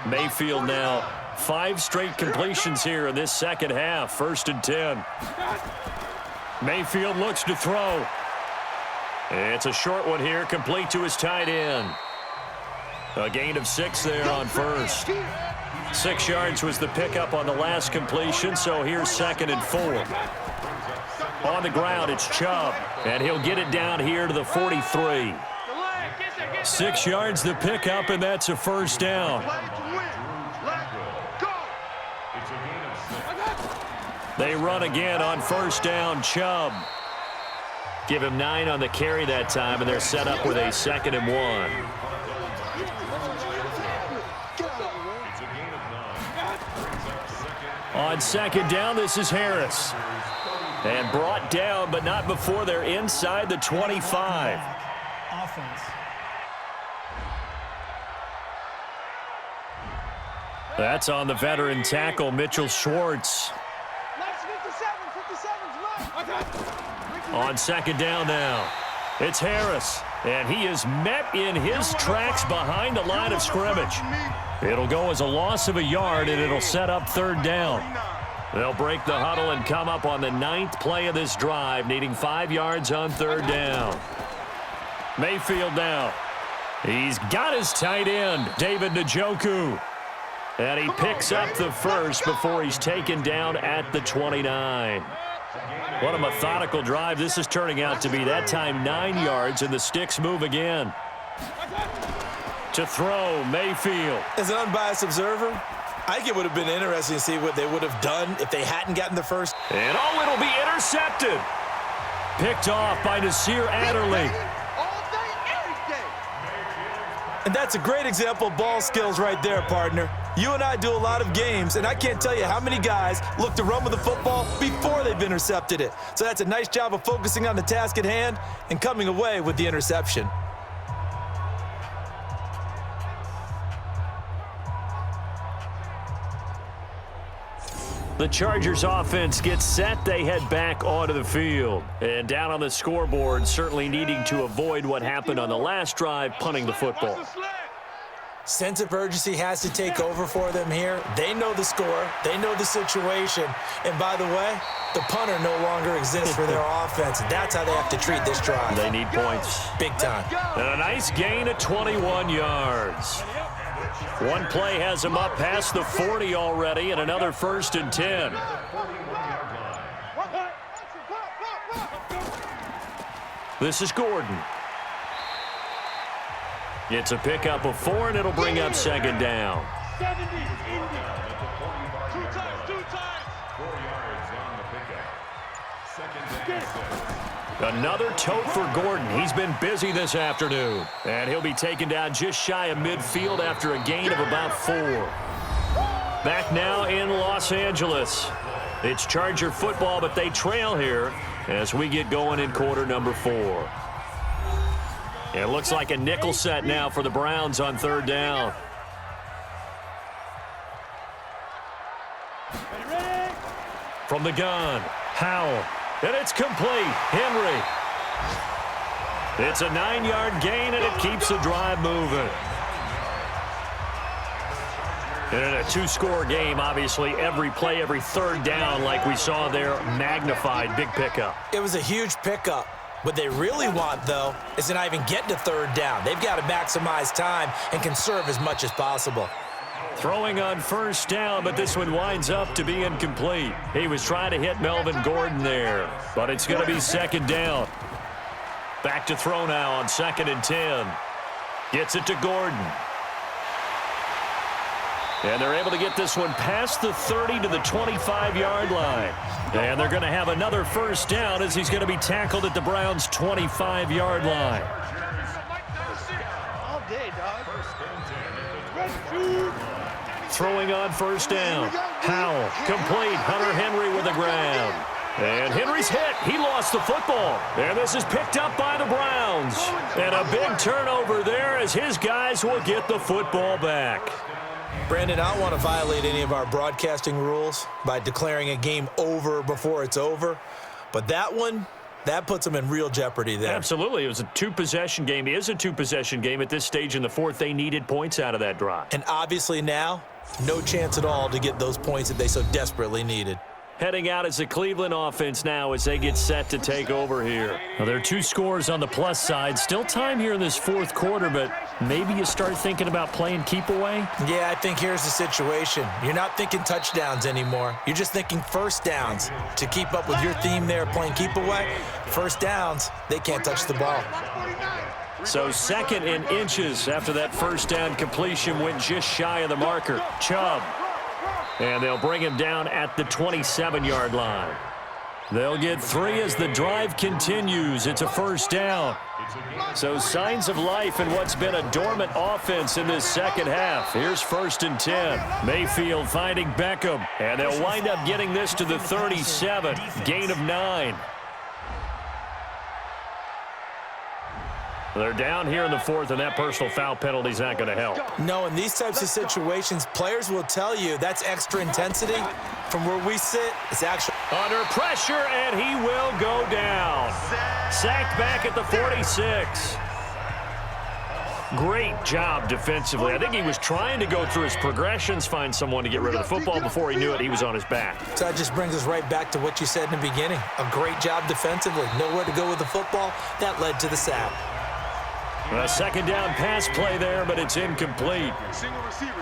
Mayfield now 5 straight completions here in this second half. 1st and 10. Mayfield looks to throw. It's a short one here, complete to his tight end. A gain of 6 there on first. 6 yards was the pickup on the last completion, so here's 2nd and 4. On the ground, it's Chubb, and he'll get it down here to the 43. 6 yards the pickup, and that's a first down. They run again on first down, Chubb. Give him 9 on the carry that time, and they're set up with a 2nd and 1. On 2nd down, this is Harris. And brought down, but not before they're inside the 25. Offense. That's on the veteran tackle, Mitchell Schwartz. On 2nd down now, it's Harris. And he is met in his tracks behind the line of scrimmage. It'll go as a loss of a yard, and it'll set up 3rd down. They'll break the huddle and come up on the 9th play of this drive, needing 5 yards on 3rd down. Mayfield now. He's got his tight end, David Njoku. And he picks up the first before he's taken down at the 29. What a methodical drive this is turning out to be. That time 9 yards, and the sticks move again. To throw, Mayfield. As an unbiased observer, I think it would have been interesting to see what they would have done if they hadn't gotten the first. And oh, it'll be intercepted. Picked off by Nasir Adderley. And that's a great example of ball skills right there, partner. You and I do a lot of games, and I can't tell you how many guys look to run with the football before they've intercepted it. So that's a nice job of focusing on the task at hand and coming away with the interception. The Chargers offense gets set. They head back onto the field. And down on the scoreboard, certainly needing to avoid what happened on the last drive, punting the football. Sense of urgency has to take over for them here. They know the score. They know the situation. And by the way, the punter no longer exists for their offense. That's how they have to treat this drive. They need points. Big time. And a nice gain of 21 yards. One play has him up past the 40 already, and another 1st and 10. This is Gordon. It's a pickup of 4, and it'll bring up 2nd down. 70, Indy. 2 times. 4 yards on the pickup. 2nd and 6. Another tote for Gordon. He's been busy this afternoon. And he'll be taken down just shy of midfield after a gain of about 4. Back now in Los Angeles. It's Charger football, but they trail here as we get going in quarter number 4. It looks like a nickel set now for the Browns on 3rd down. From the gun, Howell. And it's complete. Henry. It's a 9-yard gain, and it keeps the drive moving. And in a 2-score game, obviously, every play, every 3rd down, like we saw there, magnified. Big pickup. It was a huge pickup. What they really want, though, is to not even get to 3rd down. They've got to maximize time and conserve as much as possible. Throwing on 1st down, but this one winds up to be incomplete. He was trying to hit Melvin Gordon there, but it's going to be 2nd down. Back to throw now on 2nd and 10. Gets it to Gordon. And they're able to get this one past the 30 to the 25-yard line. And they're going to have another 1st down as he's going to be tackled at the Browns' 25-yard line. All day, dog. Throwing on 1st down. Howell, complete. Hunter Henry with the ground. And Henry's hit. He lost the football. And this is picked up by the Browns. And a big turnover there as his guys will get the football back. Brandon, I don't want to violate any of our broadcasting rules by declaring a game over before it's over. But that one, that puts them in real jeopardy there. Absolutely. It was a 2-possession game. It is a 2-possession game at this stage in the 4th. They needed points out of that drive. And obviously now, no chance at all to get those points that they so desperately needed. Heading out is the Cleveland offense now as they get set to take over here. Now, there are 2 scores on the plus side. Still time here in this 4th quarter, but maybe you start thinking about playing keep away? Yeah, I think here's the situation. You're not thinking touchdowns anymore. You're just thinking 1st downs. To keep up with your theme there, playing keep away, 1st downs, they can't touch the ball. So 2nd and inches after that 1st down completion went just shy of the marker. Chubb. And they'll bring him down at the 27-yard line. They'll get 3 as the drive continues. It's a 1st down. So signs of life in what's been a dormant offense in this 2nd half. Here's 1st and 10. Mayfield finding Beckham. And they'll wind up getting this to the 37. Gain of 9. They're down here in the 4th, and that personal foul penalty is not going to help. No, in these types of situations, players will tell you that's extra intensity. From where we sit, it's actually under pressure, and he will go down. Sacked back at the 46. Great job defensively. I think he was trying to go through his progressions, find someone to get rid of the football. Before he knew it, he was on his back. So that just brings us right back to what you said in the beginning. A great job defensively. Nowhere to go with the football. That led to the sack. A second down pass play there, but it's incomplete.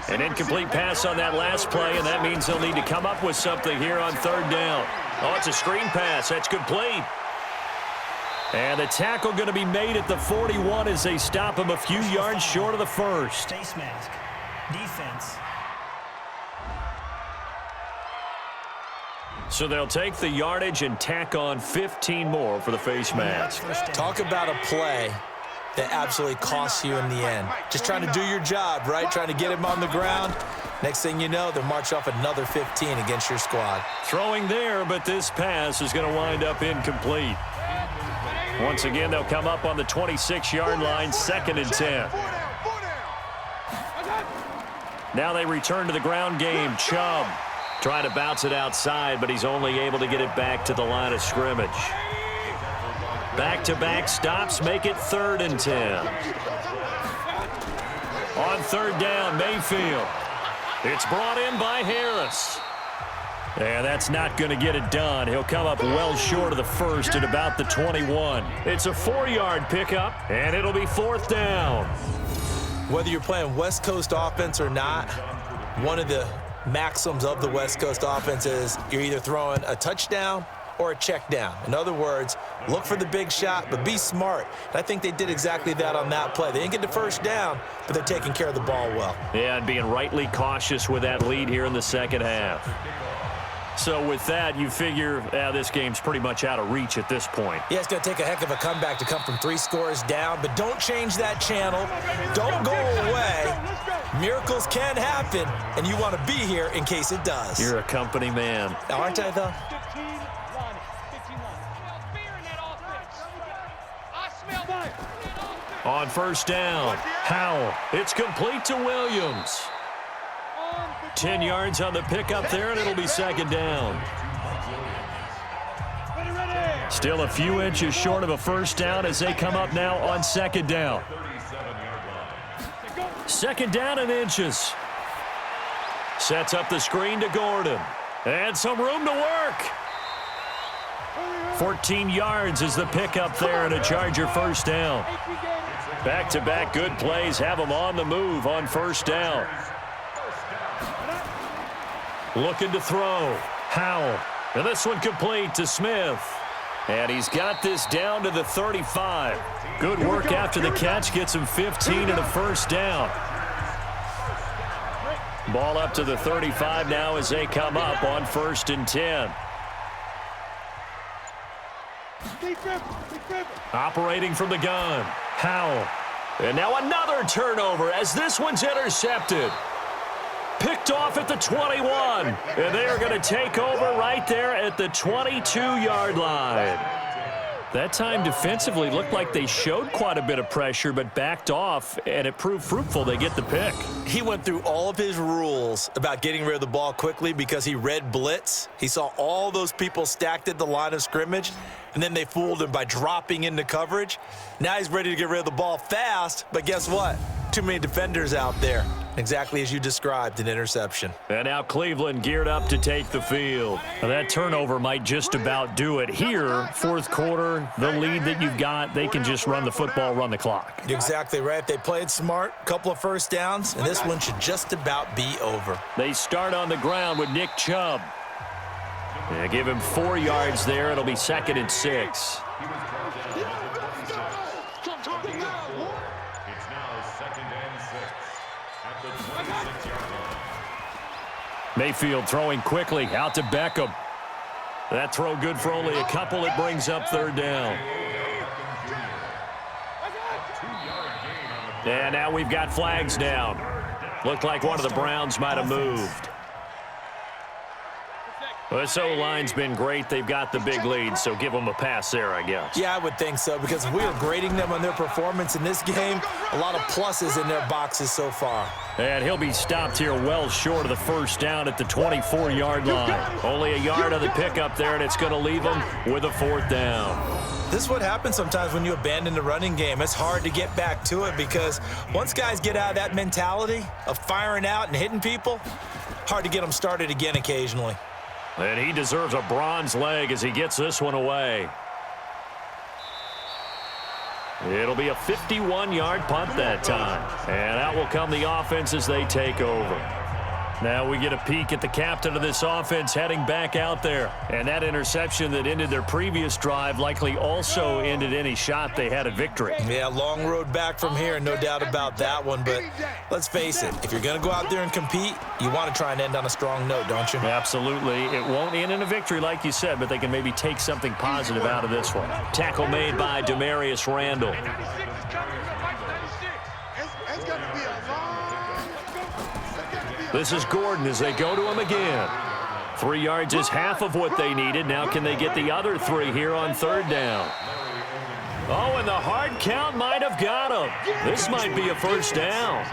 An incomplete pass on that last play, and that means they'll need to come up with something here on third down. Oh, it's a screen pass. That's complete. And the tackle going to be made at the 41 as they stop him a few yards short of the first. Face mask. Defense. So they'll take the yardage and tack on 15 more for the face mask. Talk about a play that absolutely costs you in the end. Just trying to do your job, right? Trying to get him on the ground. Next thing you know, they'll march off another 15 against your squad. Throwing there, but this pass is going to wind up incomplete. Once again, they'll come up on the 26-yard line, 2nd and 10. Now they return to the ground game. Chubb trying to bounce it outside, but he's only able to get it back to the line of scrimmage. Back-to-back stops make it 3rd and 10. On third down, Mayfield. It's brought in by Harris. And that's not going to get it done. He'll come up well short of the first at about the 21. It's a 4-yard pickup, and it'll be 4th down. Whether you're playing West Coast offense or not, one of the maxims of the West Coast offense is you're either throwing a touchdown or a check down. In other words, look for the big shot, but be smart. And I think they did exactly that on that play. They didn't get the first down, but they're taking care of the ball well. Yeah, and being rightly cautious with that lead here in the second half. So with that, you figure this game's pretty much out of reach at this point. Yeah, it's going to take a heck of a comeback to come from 3 scores down, but don't change that channel. Don't go away. Miracles can happen, and you want to be here in case it does. You're a company man. Aren't I, though? On first down, Howell. It's complete to Williams. 10 yards on the pickup there, and it'll be 2nd down. Still a few inches short of a first down as they come up now on 2nd down. 2nd down and inches. Sets up the screen to Gordon. And some room to work. 14 yards is the pickup there, and a Charger first down. Back-to-back good plays have them on the move on first down. Looking to throw. Howell. And this one complete to Smith. And he's got this down to the 35. Good work after the catch. Gets him 15 and a first down. Ball up to the 35 now as they come up on 1st and 10. Operating from the gun. Howell. And now another turnover as this one's intercepted. Picked off at the 21. And they are going to take over right there at the 22-yard line. That time defensively looked like they showed quite a bit of pressure but backed off, and it proved fruitful. They get the pick. He went through all of his rules about getting rid of the ball quickly because he read blitz. He saw all those people stacked at the line of scrimmage, and then they fooled him by dropping into coverage. Now he's ready to get rid of the ball fast, but guess what? Too many defenders out there. Exactly as you described, an interception. And now Cleveland geared up to take the field. Now that turnover might just about do it. Here, 4th quarter, the lead that you've got, they can just run the football, run the clock. You're exactly right. They played smart, couple of first downs, and this one should just about be over. They start on the ground with Nick Chubb. Yeah, give him 4 yards there. It'll be 2nd and 6. Mayfield throwing quickly out to Beckham. That throw good for only a couple. It brings up 3rd down. And now we've got flags down. Looked like one of the Browns might have moved. Well, this O-line's been great. They've got the big lead, so give them a pass there, I guess. Yeah, I would think so, because if we are grading them on their performance in this game, a lot of pluses in their boxes so far. And he'll be stopped here well short of the first down at the 24-yard line. Only a yard on the pickup there, and it's going to leave them with a 4th down. This is what happens sometimes when you abandon the running game. It's hard to get back to it because once guys get out of that mentality of firing out and hitting people, hard to get them started again occasionally. And he deserves a bronze leg as he gets this one away. It'll be a 51-yard punt that time. And out will come the offense as they take over. Now we get a peek at the captain of this offense heading back out there. And that interception that ended their previous drive likely also ended any shot they had at victory. Yeah, long road back from here, no doubt about that one. But let's face it, if you're going to go out there and compete, you want to try and end on a strong note, don't you? Absolutely. It won't end in a victory like you said, but they can maybe take something positive out of this one. Tackle made by Demarius Randall. This is Gordon as they go to him again. 3 yards is half of what they needed. Now can they get the other 3 here on third down? Oh, and the hard count might have got him. This might be a first down.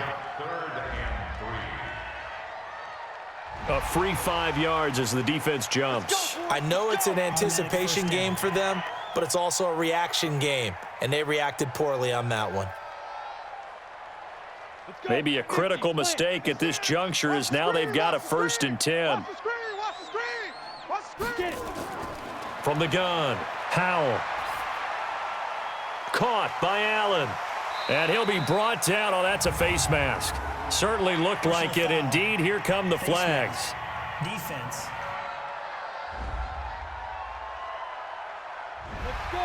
A free 5 yards as the defense jumps. I know it's an anticipation game for them, but it's also a reaction game, and they reacted poorly on that one. Maybe a critical mistake at this juncture is now they've got a 1st and 10. From the gun, Howell. Caught by Allen. And he'll be brought down. Oh, that's a face mask. Certainly looked like it. Indeed, here come the flags. Defense.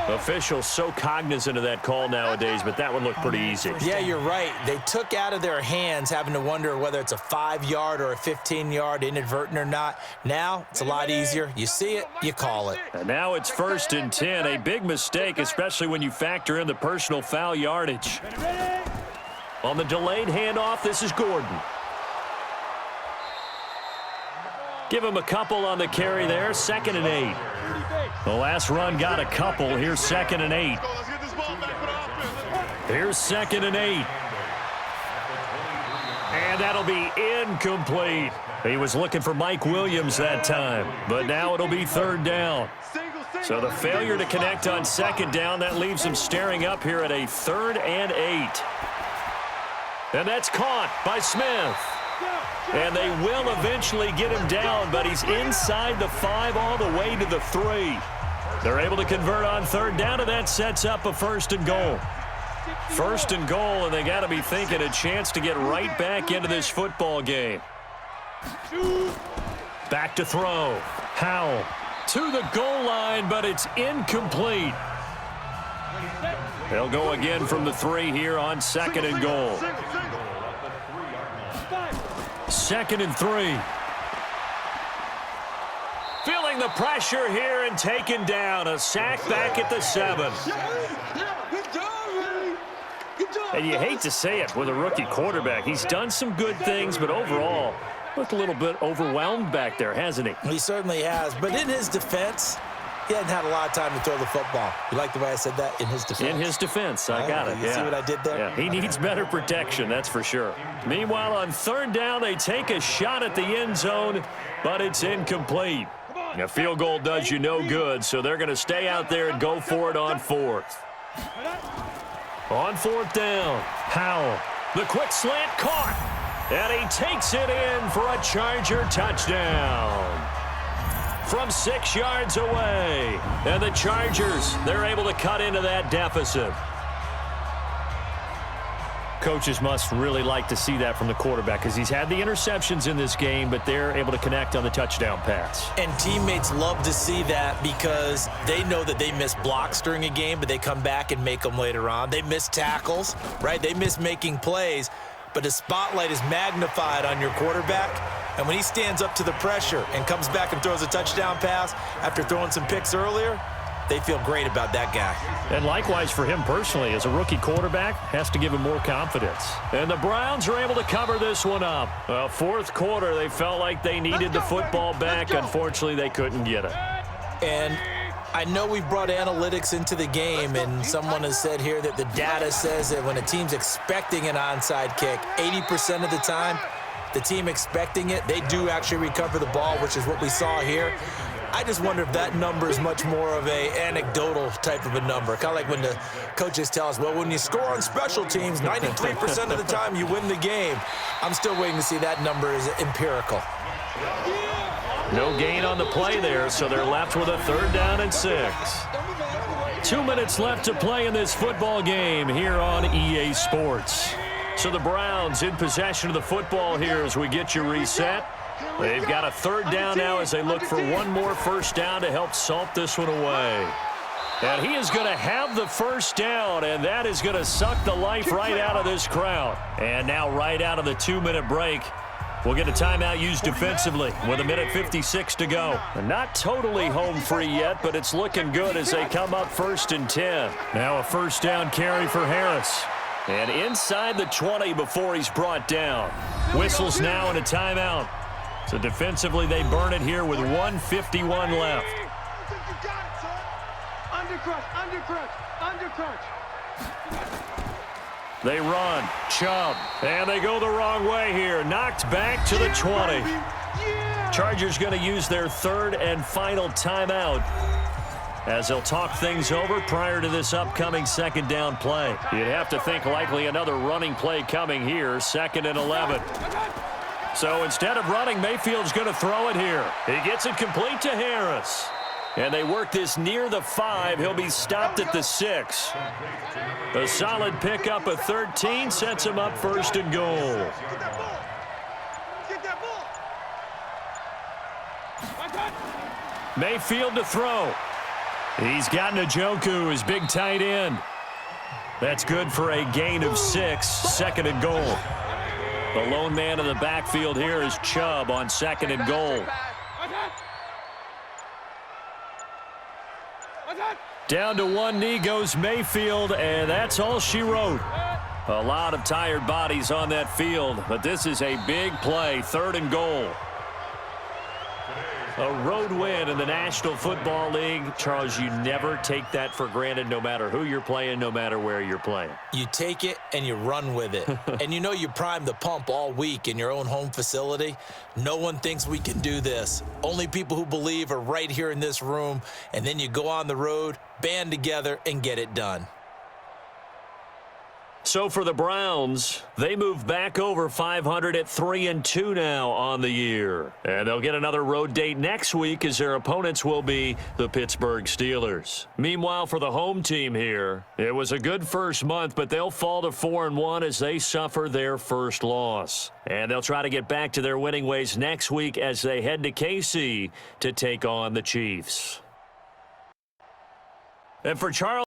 Officials so cognizant of that call nowadays, but that one looked pretty easy. Yeah, you're right. They took out of their hands having to wonder whether it's a 5-yard or a 15-yard inadvertent or not. Now, it's a lot easier. You see it, you call it. And now it's 1st and 10. A big mistake, especially when you factor in the personal foul yardage. On the delayed handoff, this is Gordon. Give him a couple on the carry there. 2nd and 8. The last run got a couple. Here's 2nd and 8. Here's 2nd and 8. And that'll be incomplete. He was looking for Mike Williams that time, but now it'll be 3rd down. So the failure to connect on 2nd down, that leaves him staring up here at a 3rd and 8. And that's caught by Smith. And they will eventually get him down, but he's inside the 5 all the way to the 3. They're able to convert on 3rd down, and that sets up a 1st and goal. 1st and goal, and they got to be thinking a chance to get right back into this football game. Back to throw. Howell to the goal line, but it's incomplete. They'll go again from the 3 here on 2nd and goal. 2nd and 3. Feeling the pressure here and taken down. A sack back at the 7. And you hate to say it with a rookie quarterback. He's done some good things, but overall, looked a little bit overwhelmed back there, hasn't he? He certainly has. But in his defense, he hadn't had a lot of time to throw the football. You like the way I said that? In his defense? In his defense. I got it. You see what I did there? Yeah, he needs better protection, that's for sure. Meanwhile, on 3rd down, they take a shot at the end zone, but it's incomplete. A field goal does you no good, so they're going to stay out there and go for it on 4th. On 4th down, Howell. The quick slant caught, and he takes it in for a Charger touchdown. From 6 yards away. And the Chargers, they're able to cut into that deficit. Coaches must really like to see that from the quarterback because he's had the interceptions in this game, but they're able to connect on the touchdown pass. And teammates love to see that because they know that they miss blocks during a game, but they come back and make them later on. They miss tackles, right? They miss making plays, but the spotlight is magnified on your quarterback. And when he stands up to the pressure and comes back and throws a touchdown pass after throwing some picks earlier, they feel great about that guy. And likewise for him personally, as a rookie quarterback, has to give him more confidence. And the Browns are able to cover this one up. Well, 4th quarter, they felt like they needed the football back. Unfortunately, they couldn't get it. And I know we brought analytics into the game, and someone has said here that the data says that when a team's expecting an onside kick, 80% of the time, the team expecting it, they do actually recover the ball, which is what we saw here. I just wonder if that number is much more of a anecdotal type of a number. Kind of like when the coaches tell us, well, when you score on special teams, 93% of the time you win the game. I'm still waiting to see that number is empirical. No gain on the play there, so they're left with a 3rd down and 6. 2 minutes left to play in this football game here on EA Sports. So the Browns in possession of the football here as we get you reset. They've got a third down now as they look for one more first down to help salt this one away. And he is going to have the first down, and that is going to suck the life right out of this crowd. And now right out of the 2-minute break, we'll get a timeout used defensively with 1:56 to go. And not totally home free yet, but it's looking good as they come up 1st and 10. Now a first down carry for Harris. And inside the 20 before he's brought down. Whistles now and a timeout. So defensively they burn it here with 1:51 left. Undercrunch. They run. Chubb. And they go the wrong way here. Knocked back to the 20. Chargers going to use their third and final timeout as they'll talk things over prior to this upcoming second down play. You'd have to think likely another running play coming here. 2nd and 11. So instead of running, Mayfield's going to throw it here. He gets it complete to Harris. And they work this near the 5. He'll be stopped at the 6. A solid pickup of 13 sets him up 1st and goal. Mayfield to throw. He's got Njoku, his big tight end. That's good for a gain of 6, 2nd and goal. The lone man in the backfield here is Chubb on 2nd and goal. Down to one knee goes Mayfield, and that's all she wrote. A lot of tired bodies on that field, but this is a big play, 3rd and goal. A road win in the National Football League. Charles, you never take that for granted no matter who you're playing, no matter where you're playing. You take it and you run with it. And you know you primed the pump all week in your own home facility. No one thinks we can do this. Only people who believe are right here in this room. And then you go on the road, band together, and get it done. So for the Browns, they move back over 500 at 3-2 now on the year. And they'll get another road date next week as their opponents will be the Pittsburgh Steelers. Meanwhile, for the home team here, it was a good first month, but they'll fall to 4-1 as they suffer their first loss. And they'll try to get back to their winning ways next week as they head to KC to take on the Chiefs. And for Charles